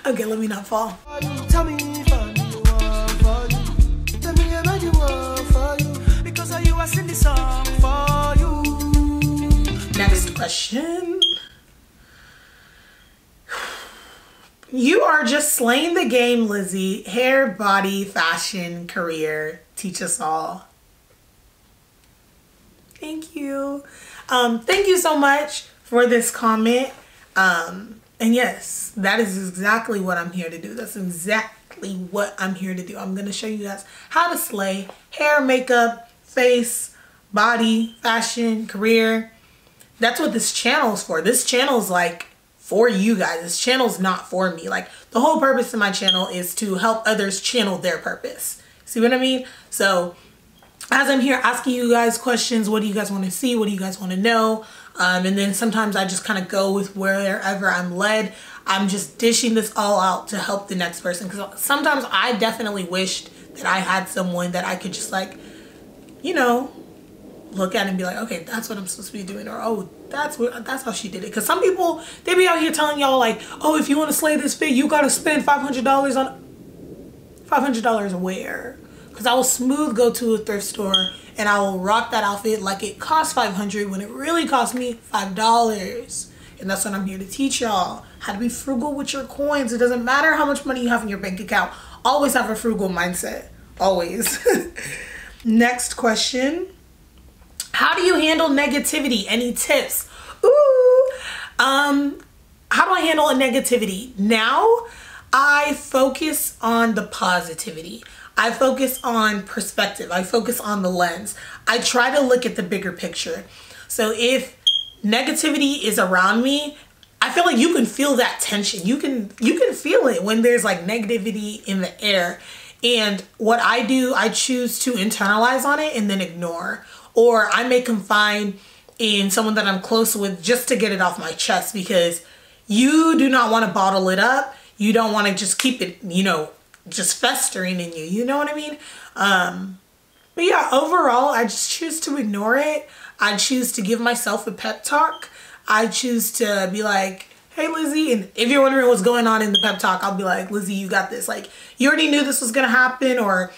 Okay, let me not fall. Tell me if I do one for you. Tell me about you one for you. Because of you, I sing this song for you. Next question. You are just slaying the game, Lizzy. Hair, body, fashion, career. Teach us all. Thank you. Thank you so much for this comment. And yes, that is exactly what I'm here to do. That's exactly what I'm here to do. I'm going to show you guys how to slay hair, makeup, face, body, fashion, career. That's what this channel is for. This channel is like for you guys. This channel is not for me. Like the whole purpose of my channel is to help others channel their purpose. See what I mean? So as I'm here asking you guys questions, what do you guys want to see? What do you guys want to know? And then sometimes I just kind of go with wherever I'm led. I'm just dishing this all out to help the next person. Because sometimes I definitely wished that I had someone that I could just like, you know, look at and be like, okay, that's what I'm supposed to be doing. Or, oh, that's how she did it. Because some people, they be out here telling y'all like, oh, if you want to slay this fit, you got to spend $500 on... $500 where? Because I will smooth go to a thrift store and I will rock that outfit like it costs $500 when it really cost me $5. And that's what I'm here to teach y'all. How to be frugal with your coins. It doesn't matter how much money you have in your bank account. Always have a frugal mindset. Always. Next question. How do you handle negativity? Any tips? Ooh. How do I handle a negativity? Now, I focus on the positivity. I focus on perspective. I focus on the lens. I try to look at the bigger picture. So if negativity is around me, I feel like you can feel that tension. You can feel it when there's like negativity in the air. And what I do, I choose to internalize on it and then ignore. Or I may confide in someone that I'm close with just to get it off my chest, because you do not want to bottle it up. You don't want to just keep it, you know, just festering in you. You know what I mean? But yeah, overall, I just choose to ignore it. I choose to give myself a pep talk. I choose to be like, hey, Lizzy. And if you're wondering what's going on in the pep talk, I'll be like, Lizzy, you got this. Like, you already knew this was going to happen. Or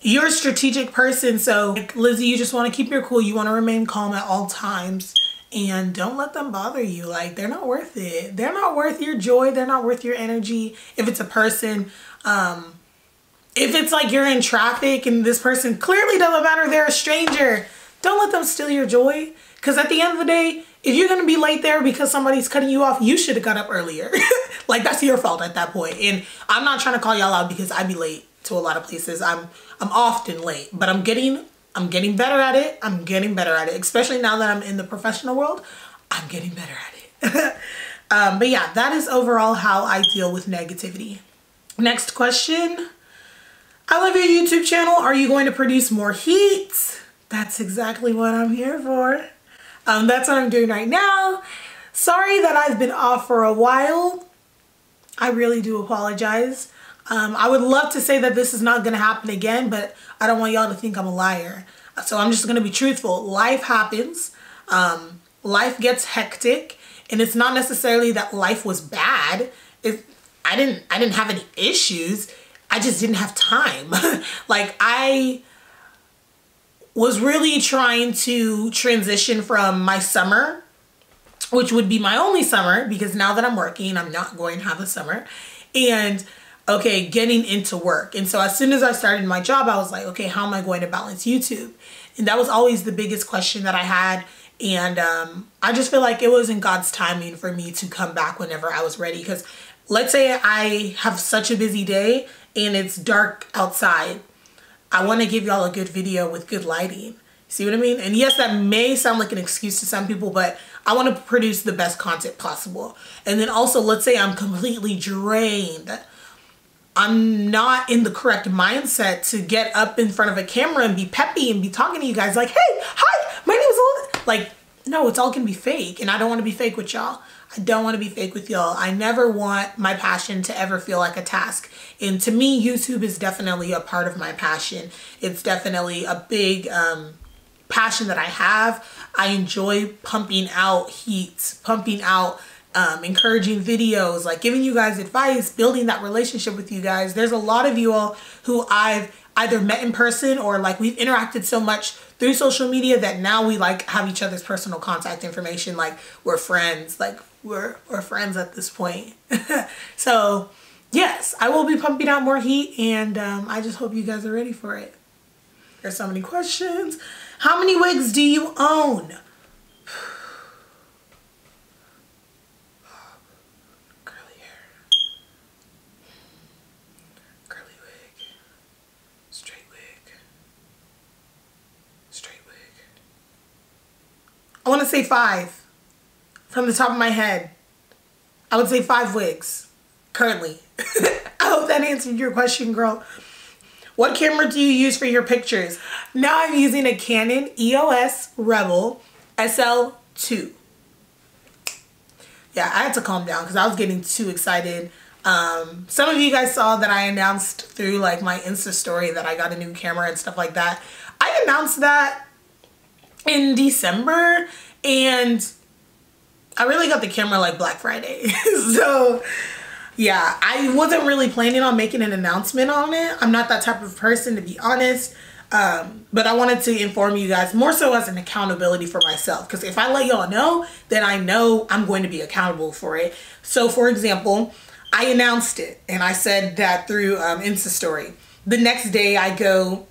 you're a strategic person. So, like, Lizzy, you just want to keep your cool. You want to remain calm at all times. And don't let them bother you. Like, they're not worth it. They're not worth your joy. They're not worth your energy. If it's a person, if it's like you're in traffic and this person clearly doesn't matter, they're a stranger, don't let them steal your joy. Because at the end of the day, if you're going to be late there because somebody's cutting you off, you should have got up earlier. Like, that's your fault at that point. And I'm not trying to call y'all out because I be late to a lot of places. I'm often late, but I'm getting better at it. I'm getting better at it, especially now that I'm in the professional world. I'm getting better at it. But yeah, that is overall how I deal with negativity. Next question. I love your YouTube channel. Are you going to produce more heat? That's exactly what I'm here for. That's what I'm doing right now. Sorry that I've been off for a while. I really do apologize. I would love to say that this is not going to happen again, but I don't want y'all to think I'm a liar. So I'm just going to be truthful. Life happens. Life gets hectic, and it's not necessarily that life was bad. I didn't have any issues. I just didn't have time. Like, I was really trying to transition from my summer, which would be my only summer, because now that I'm working, I'm not going to have a summer. And okay, getting into work. And so as soon as I started my job, I was like, okay, how am I going to balance YouTube? And that was always the biggest question that I had. And I just feel like it was in God's timing for me to come back whenever I was ready. Because let's say I have such a busy day and it's dark outside. I want to give y'all a good video with good lighting. See what I mean? And yes, that may sound like an excuse to some people, but I want to produce the best content possible. And then also, let's say I'm completely drained. I'm not in the correct mindset to get up in front of a camera and be peppy and be talking to you guys like, hey, hi, my name is Elizabeth. Like, no, it's all gonna be fake. And I don't want to be fake with y'all. I don't want to be fake with y'all. I never want my passion to ever feel like a task. And to me, YouTube is definitely a part of my passion. It's definitely a big passion that I have. I enjoy pumping out heat, pumping out encouraging videos, like giving you guys advice, building that relationship with you guys. There's a lot of you all who I've either met in person or like we've interacted so much through social media that now we like have each other's personal contact information. Like we're friends, like we're friends at this point. So yes, I will be pumping out more heat, and I just hope you guys are ready for it. There's so many questions. How many wigs do you own? Curly hair. Curly wig. Straight wig. Straight wig. I want to say 5 from the top of my head. I would say 5 wigs currently. I hope that answered your question, girl. What camera do you use for your pictures? Now I'm using a Canon EOS Rebel SL2. Yeah, I had to calm down because I was getting too excited. Some of you guys saw that I announced through like my Insta story that I got a new camera and stuff like that. I announced that in December, and I really got the camera like Black Friday. So yeah, I wasn't really planning on making an announcement on it. I'm not that type of person, to be honest. But I wanted to inform you guys more so as an accountability for myself. Because if I let y'all know, then I know I'm going to be accountable for it. So for example, I announced it and I said that through Insta story. The next day I go,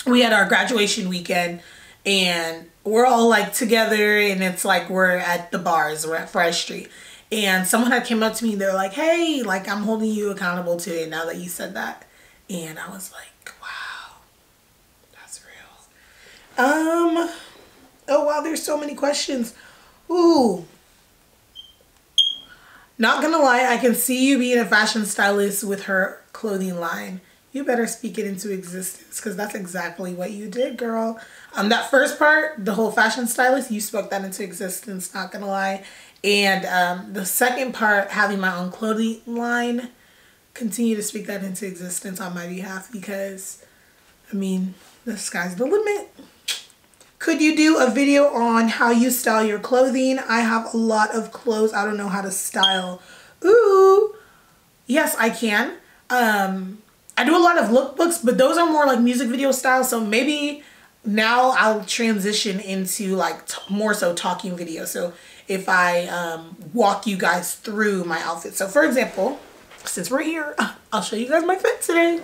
we had our graduation weekend and we're all like together, and it's like we're at the bars, we're at Fresh Street. And someone had came up to me, they're like, hey, like I'm holding you accountable today now that you said that. And I was like, wow, that's real. Oh wow, there's so many questions. Ooh. Not gonna lie, I can see you being a fashion stylist with her clothing line. You better speak it into existence, because that's exactly what you did, girl. That first part, the whole fashion stylist, you spoke that into existence, not gonna lie. And the second part, having my own clothing line, continue to speak that into existence on my behalf, because, I mean, the sky's the limit. Could you do a video on how you style your clothing? I have a lot of clothes I don't know how to style. Ooh, yes, I can. I do a lot of lookbooks, but those are more like music video style. So maybe now I'll transition into like more so talking video. So if I walk you guys through my outfit. So for example, since we're here, I'll show you guys my fit today.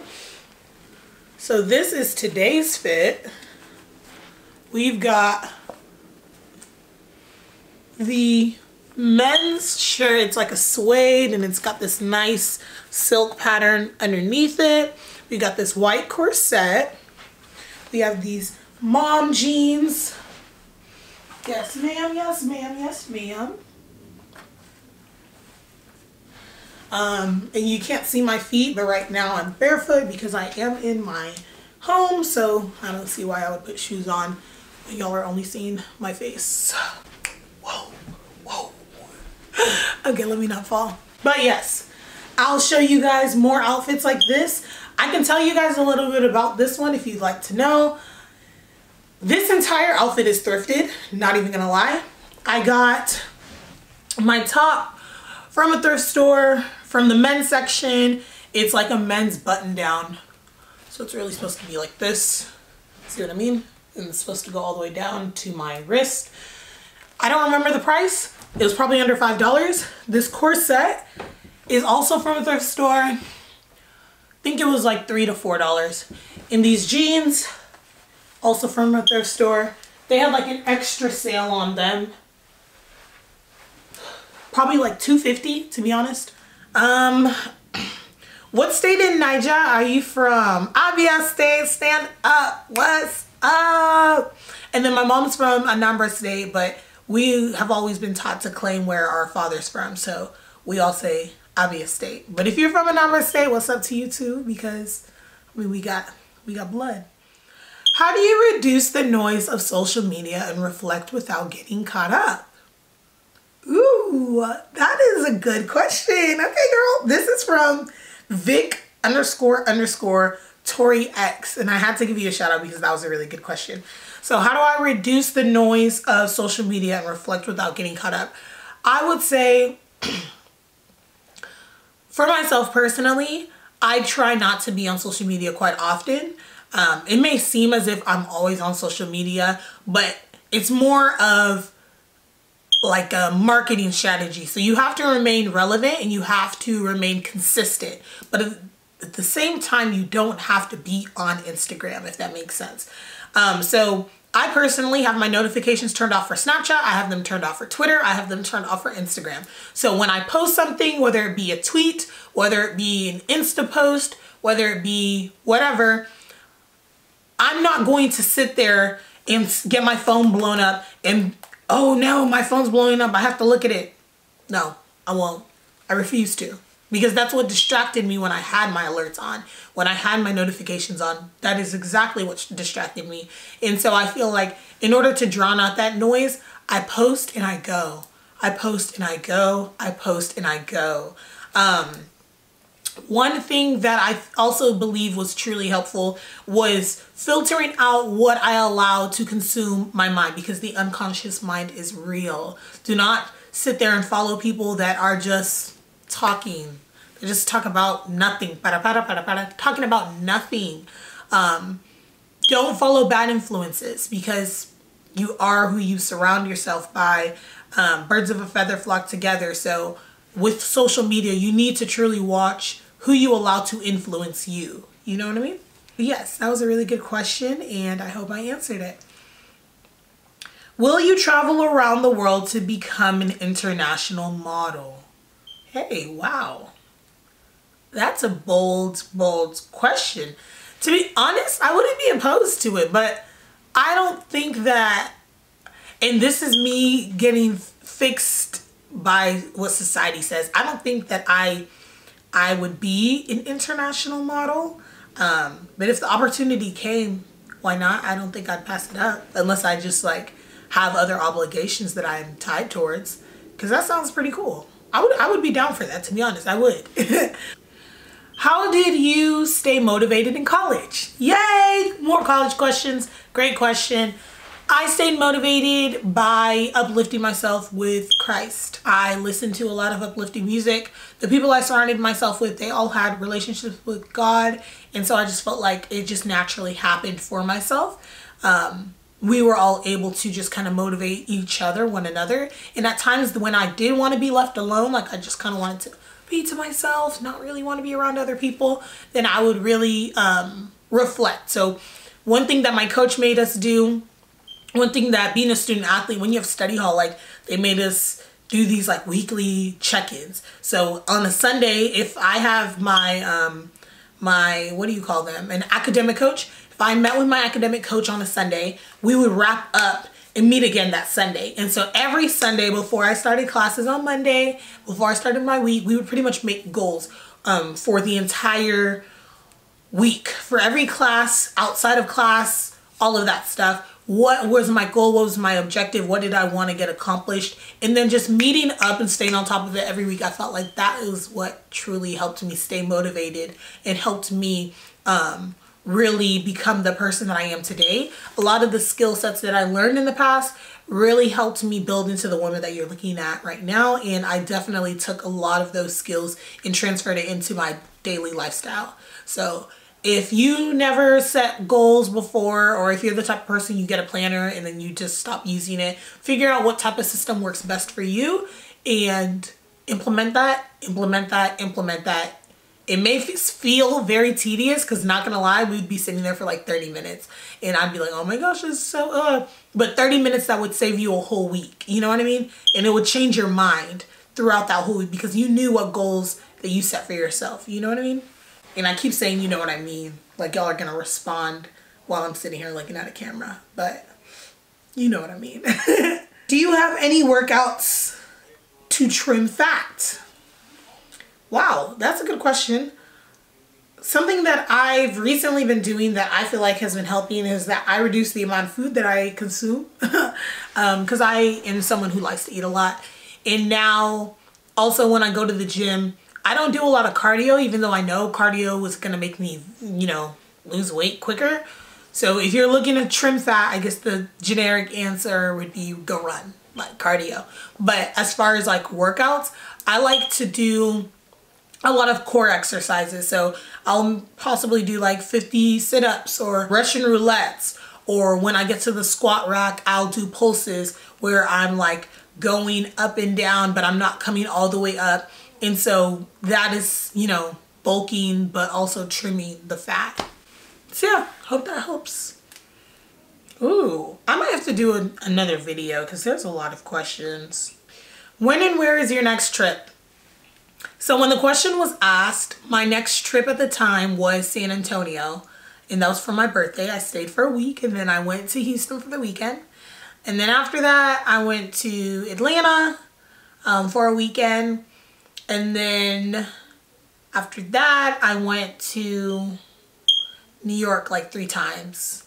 So this is today's fit. We've got the men's shirt. It's like a suede and it's got this nice silk pattern underneath it. We got this white corset. We have these mom jeans. Yes, ma'am, yes, ma'am, yes, ma'am. And you can't see my feet, but right now I'm barefoot because I am in my home, so I don't see why I would put shoes on when y'all are only seeing my face. Whoa, whoa. Okay, let me not fall. But yes, I'll show you guys more outfits like this. I can tell you guys a little bit about this one if you'd like to know. This entire outfit is thrifted, not even gonna lie. I got my top from a thrift store, from the men's section. It's like a men's button down. So it's really supposed to be like this. See what I mean? And it's supposed to go all the way down to my wrist. I don't remember the price. It was probably under $5. This corset is also from a thrift store. I think it was like $3 to $4. And these jeans, also from a thrift store. They had like an extra sale on them. Probably like $2.50 to be honest. What state in Niger are you from? Abia State, stand up. What's up? And then my mom's from Anambra State, but we have always been taught to claim where our father's from. So we all say Abia State. But if you're from Anambra State, what's up to you too? Because I mean, we got blood. How do you reduce the noise of social media and reflect without getting caught up? Ooh, that is a good question. Okay, girl. This is from Vic__Tori X. And I had to give you a shout out because that was a really good question. So how do I reduce the noise of social media and reflect without getting caught up? I would say for myself personally, I try not to be on social media quite often. It may seem as if I'm always on social media, but it's more of like a marketing strategy. So you have to remain relevant and you have to remain consistent. But at the same time, you don't have to be on Instagram, if that makes sense. So I personally have my notifications turned off for Snapchat. I have them turned off for Twitter. I have them turned off for Instagram. So when I post something, whether it be a tweet, whether it be an Insta post, whether it be whatever, I'm not going to sit there and get my phone blown up and, oh no, my phone's blowing up, I have to look at it. No, I won't. I refuse to. Because that's what distracted me when I had my alerts on, when I had my notifications on. That is exactly what distracted me. And so I feel like in order to drown out that noise, I post and I go. I post and I go. I post and I go. One thing that I also believe was truly helpful was filtering out what I allow to consume my mind, because the unconscious mind is real. Do not sit there and follow people that are just talking. They just talk about nothing. Talking about nothing. Don't follow bad influences, because you are who you surround yourself by. Birds of a feather flock together. So with social media, you need to truly watch who you allow to influence you. You know what I mean? But yes, that was a really good question, and I hope I answered it. Will you travel around the world to become an international model? Hey, wow. That's a bold question. To be honest, I wouldn't be opposed to it, but I don't think that, and this is me getting fixed by what society says, I don't think that I would be an international model. But if the opportunity came, why not? I don't think I'd pass it up, unless I just like have other obligations that I'm tied towards, because that sounds pretty cool. I would be down for that, to be honest. I would. How did you stay motivated in college? Yay! More college questions. Great question. I stayed motivated by uplifting myself with Christ. I listened to a lot of uplifting music. The people I surrounded myself with, they all had relationships with God. And so I just felt like it just naturally happened for myself. We were all able to just kind of motivate each other, one another. And at times when I did want to be left alone, like I just kind of wanted to be to myself, not really want to be around other people, then I would really reflect. So one thing that my coach made us do, one thing that being a student athlete, when you have study hall, like they made us do these like weekly check-ins. So on a Sunday, if I have my, what do you call them? An academic coach. If I met with my academic coach on a Sunday, we would wrap up and meet again that Sunday. And so every Sunday before I started classes on Monday, before I started my week, we would pretty much make goals for the entire week. For every class, outside of class, all of that stuff. What was my goal? What was my objective? What did I want to get accomplished? And then just meeting up and staying on top of it every week. I felt like that is what truly helped me stay motivated and helped me really become the person that I am today. A lot of the skill sets that I learned in the past really helped me build into the woman that you're looking at right now. And I definitely took a lot of those skills and transferred it into my daily lifestyle. So if you never set goals before, or if you're the type of person you get a planner and then you just stop using it, figure out what type of system works best for you and implement that, implement that, implement that. It may feel very tedious, because not gonna lie, we'd be sitting there for like 30 minutes and I'd be like, oh my gosh, this is so, but 30 minutes that would save you a whole week. You know what I mean? And it would change your mind throughout that whole week, because you knew what goals that you set for yourself. You know what I mean? And I keep saying, you know what I mean, like y'all are gonna respond while I'm sitting here looking at a camera, but you know what I mean. Do you have any workouts to trim fat? Wow, that's a good question. Something that I've recently been doing that I feel like has been helping is that I reduce the amount of food that I consume, because I am someone who likes to eat a lot. And now also when I go to the gym, I don't do a lot of cardio, even though I know cardio is going to make me, you know, lose weight quicker. So if you're looking to trim fat, I guess the generic answer would be go run. like cardio. But as far as like workouts, I like to do a lot of core exercises. So I'll possibly do like 50 sit-ups or Russian roulettes, or when I get to the squat rack, I'll do pulses where I'm like going up and down, but I'm not coming all the way up. And so that is, you know, bulking, but also trimming the fat. So yeah, hope that helps. Ooh, I might have to do another video because there's a lot of questions. When and where is your next trip? So when the question was asked, my next trip at the time was San Antonio, and that was for my birthday. I stayed for a week, and then I went to Houston for the weekend. And then after that, I went to Atlanta for a weekend. And then after that, I went to New York like 3 times.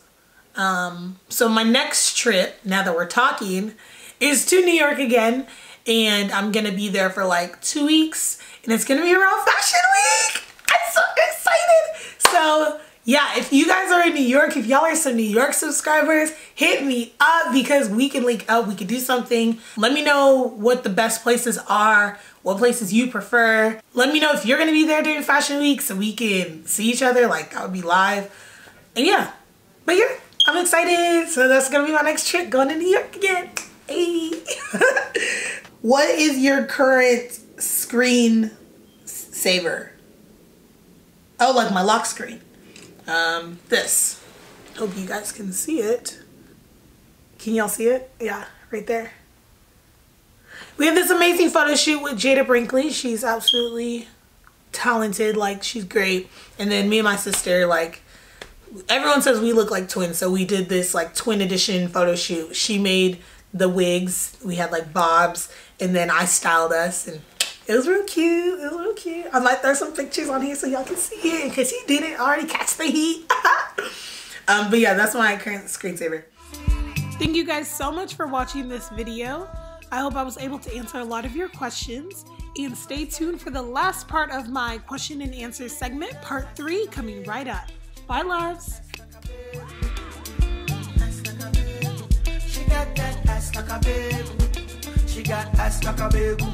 So my next trip, now that we're talking, is to New York again. And I'm gonna be there for like 2 weeks. And it's gonna be around Fashion Week. I'm so excited. So yeah, if you guys are in New York, if y'all are some New York subscribers, hit me up because we can link up, we can do something. Let me know what the best places are, what places you prefer. Let me know if you're gonna be there during Fashion Week so we can see each other, like I would be live. And yeah, but yeah, I'm excited. So that's gonna be my next trip, going to New York again. Hey. What is your current screen saver? Oh, like my lock screen. This. Hope you guys can see it. Can y'all see it? Yeah, right there. We have this amazing photo shoot with Jada Brinkley. She's absolutely talented, like she's great. And then me and my sister, like everyone says we look like twins, so we did this like twin edition photo shoot. She made the wigs, we had like bobs, and then I styled us, and it was real cute. It was real cute. I might throw some pictures on here so y'all can see it in case you didn't already catch the heat. But yeah, that's my current screensaver. Thank you guys so much for watching this video. I hope I was able to answer a lot of your questions, and stay tuned for the last part of my question and answer segment, part 3, coming right up. Bye, loves. She got that ass like a baby. She got ass like a baby.